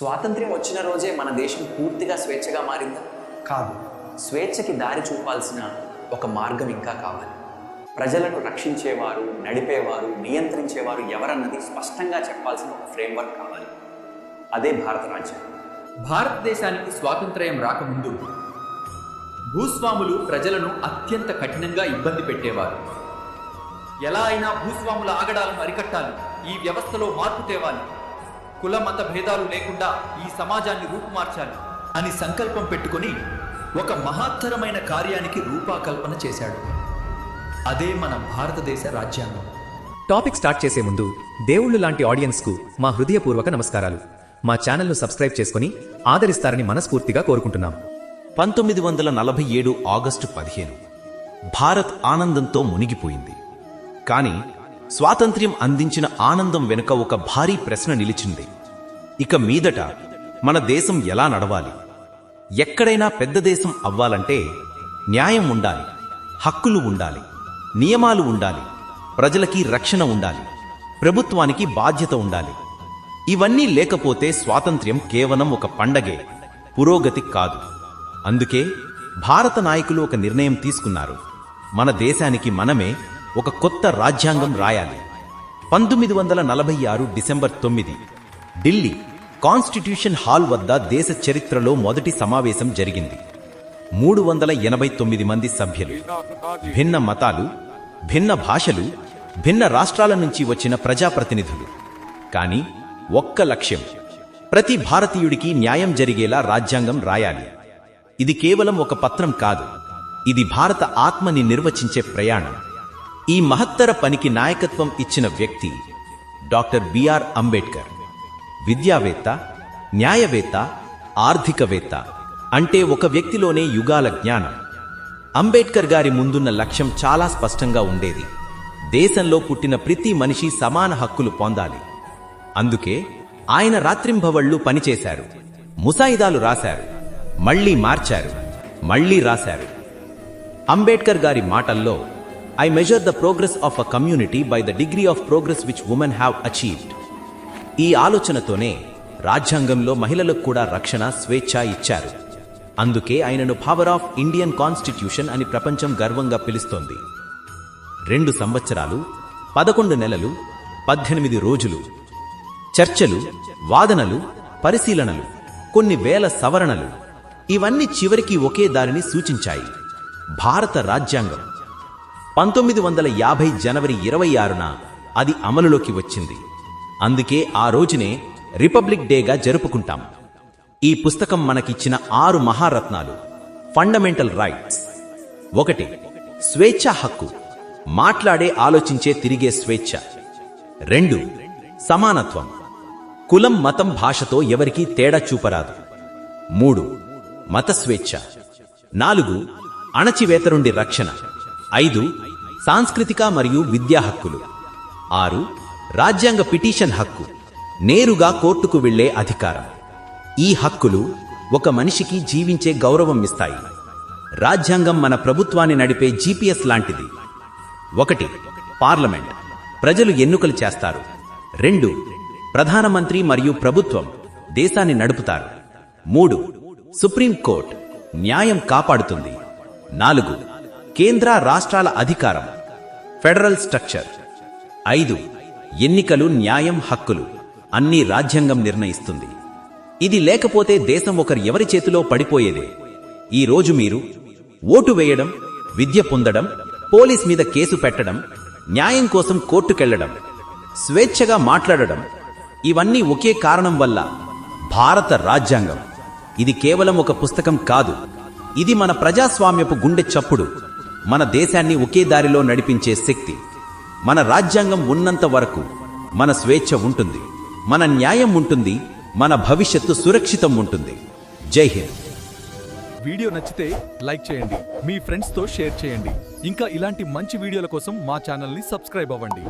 స్వాతంత్ర్యం వచ్చిన రోజే మన దేశం పూర్తిగా స్వేచ్ఛగా మారిందా? కాదు. స్వేచ్ఛకి దారి చూపాల్సిన ఒక మార్గం ఇంకా కావాలి. ప్రజలను రక్షించేవారు, నడిపేవారు, నియంత్రించేవారు ఎవరన్నది స్పష్టంగా చెప్పాల్సిన ఒక ఫ్రేమ్వర్క్ కావాలి. అదే భారత రాజ్యాంగం. భారతదేశానికి స్వాతంత్ర్యం రాకముందు భూస్వాములు ప్రజలను అత్యంత కఠినంగా ఇబ్బంది పెట్టేవారు. ఎలా అయినా భూస్వాముల ఆగడాలను అరికట్టాలి, ఈ వ్యవస్థలో మార్పు తేవాలి, కుల మత భేదాలు లేకుండా ఈ సమాజాన్ని రూపుమార్చాలి అని సంకల్పం పెట్టుకొని ఒక మహత్తరమైన కార్యానికి రూపకల్పన చేశాడు. అదే మన భారతదేశ రాజ్యాంగం. టాపిక్ స్టార్ట్ చేసే ముందు దేవుళ్ళు లాంటి ఆడియన్స్కు మా హృదయపూర్వక నమస్కారాలు. మా ఛానల్ను సబ్స్క్రైబ్ చేసుకుని ఆదరిస్తారని మనస్ఫూర్తిగా కోరుకుంటున్నాం. 1947 ఆగస్టు 15 భారత్ ఆనందంతో మునిగిపోయింది. కానీ స్వాతంత్ర్యం అందించిన ఆనందం వెనుక ఒక భారీ ప్రశ్న నిలిచింది. ఇక మీదట మన దేశం ఎలా నడవాలి? ఎక్కడైనా పెద్ద దేశం అవ్వాలంటే న్యాయం ఉండాలి, హక్కులు ఉండాలి, నియమాలు ఉండాలి, ప్రజలకి రక్షణ ఉండాలి, ప్రభుత్వానికి బాధ్యత ఉండాలి. ఇవన్నీ లేకపోతే స్వాతంత్ర్యం కేవలం ఒక పండగే, పురోగతి కాదు. అందుకే భారత నాయకులు ఒక నిర్ణయం తీసుకున్నారు. మన దేశానికి మనమే ఒక కొత్త రాజ్యాంగం రాయాలి. 1946 డిసెంబర్ 9 ఢిల్లీ కాన్స్టిట్యూషన్ హాల్ వద్ద దేశ చరిత్రలో మొదటి సమావేశం జరిగింది. 389 మంది సభ్యులు, భిన్న మతాలు, భిన్న భాషలు, భిన్న రాష్ట్రాల నుంచి వచ్చిన ప్రజాప్రతినిధులు. కానీ ఒక్క లక్ష్యం, ప్రతి భారతీయుడికి న్యాయం జరిగేలా రాజ్యాంగం రాయాలి. ఇది కేవలం ఒక పత్రం కాదు, ఇది భారత ఆత్మని నిర్వచించే ప్రయాణం. ఈ మహత్తర పనికి నాయకత్వం ఇచ్చిన వ్యక్తి డాక్టర్ బిఆర్ అంబేడ్కర్. విద్యావేత్త, న్యాయవేత్త, ఆర్థికవేత్త, అంటే ఒక వ్యక్తిలోనే యుగాల జ్ఞానం. అంబేడ్కర్ గారి ముందున్న లక్ష్యం చాలా స్పష్టంగా ఉండేది. దేశంలో పుట్టిన ప్రతి మనిషి సమాన హక్కులు పొందాలి. అందుకే ఆయన రాత్రింబవళ్లు పనిచేశారు, ముసాయిదాలు రాశారు, మళ్లీ మార్చారు, మళ్లీ రాశారు. అంబేడ్కర్ గారి మాటల్లో, I measure the progress of a community by the degree of progress which women have achieved. ఈ ఆలోచనతోనే రాజ్యాంగంలో మహిళలకు కూడా రక్షణ, స్వేచ్ఛ ఇచ్చారు. అందుకే ఆయనను పవర్ ఆఫ్ ఇండియన్ కాన్స్టిట్యూషన్ అని ప్రపంచం గర్వంగా పిలుస్తోంది. 2 సంవత్సరాలు, 11 నెలలు, 18 రోజులు, చర్చలు, వాదనలు, పరిశీలనలు, కొన్ని వేల సవరణలు, ఇవన్నీ చివరికి ఒకే దారిని సూచించాయి: భారత రాజ్యాంగం. 1950 జనవరి 26న అది అమలులోకి వచ్చింది. అందుకే ఆ రోజునే రిపబ్లిక్ డేగా జరుపుకుంటాం. ఈ పుస్తకం మనకిచ్చిన 6 మహారత్నాలు, ఫండమెంటల్ రైట్స్. 1. స్వేచ్ఛ హక్కు, మాట్లాడే, ఆలోచించే, తిరిగే స్వేచ్ఛ. 2. సమానత్వం, కులం, మతం, భాషతో ఎవరికీ తేడా చూపరాదు. 3. మత స్వేచ్ఛ. 4. అణచివేత నుండి రక్షణ. 5. సాంస్కృతిక మరియు విద్యా హక్కులు. 6. రాజ్యాంగ పిటిషన్ హక్కు, నేరుగా కోర్టుకు వెళ్లే అధికారం. ఈ హక్కులు ఒక మనిషికి జీవించే గౌరవం ఇస్తాయి. రాజ్యాంగం మన ప్రభుత్వాన్ని నడిపే జీపీఎస్ లాంటిది. 1. పార్లమెంట్, ప్రజలు ఎన్నికలు చేస్తారు. 2. ప్రధానమంత్రి మరియు ప్రభుత్వం దేశాన్ని నడుపుతారు. 3. సుప్రీం కోర్టు న్యాయం కాపాడుతుంది. 4. కేంద్ర రాష్ట్రాల అధికారం, ఫెడరల్ స్ట్రక్చర్. 5. ఎన్నికలు, న్యాయం, హక్కులు అన్నీ రాజ్యాంగం నిర్ణయిస్తుంది. ఇది లేకపోతే దేశం ఎవరి చేతిలో పడిపోయేదే. ఈ రోజు మీరు ఓటు వేయడం, విద్య పొందడం, పోలీస్ మీద కేసు పెట్టడం, న్యాయం కోసం కోర్టుకెళ్లడం, స్వేచ్ఛగా మాట్లాడడం, ఇవన్నీ ఒకే కారణం వల్ల: భారత రాజ్యాంగం. ఇది కేవలం ఒక పుస్తకం కాదు, ఇది మన ప్రజాస్వామ్యపు గుండె చప్పుడు, మన దేశాన్ని ఒకే దారిలో నడిపించే శక్తి. మన రాజ్యాంగం ఉన్నంత వరకు మన స్వేచ్ఛ ఉంటుంది, మన న్యాయం ఉంటుంది, మన భవిష్యత్తు సురక్షితం ఉంటుంది. జై హింద్. వీడియో నచ్చితే లైక్ చేయండి, మీ ఫ్రెండ్స్తో షేర్ చేయండి. ఇంకా ఇలాంటి మంచి వీడియోల కోసం మా ఛానల్ని సబ్స్క్రైబ్ అవ్వండి.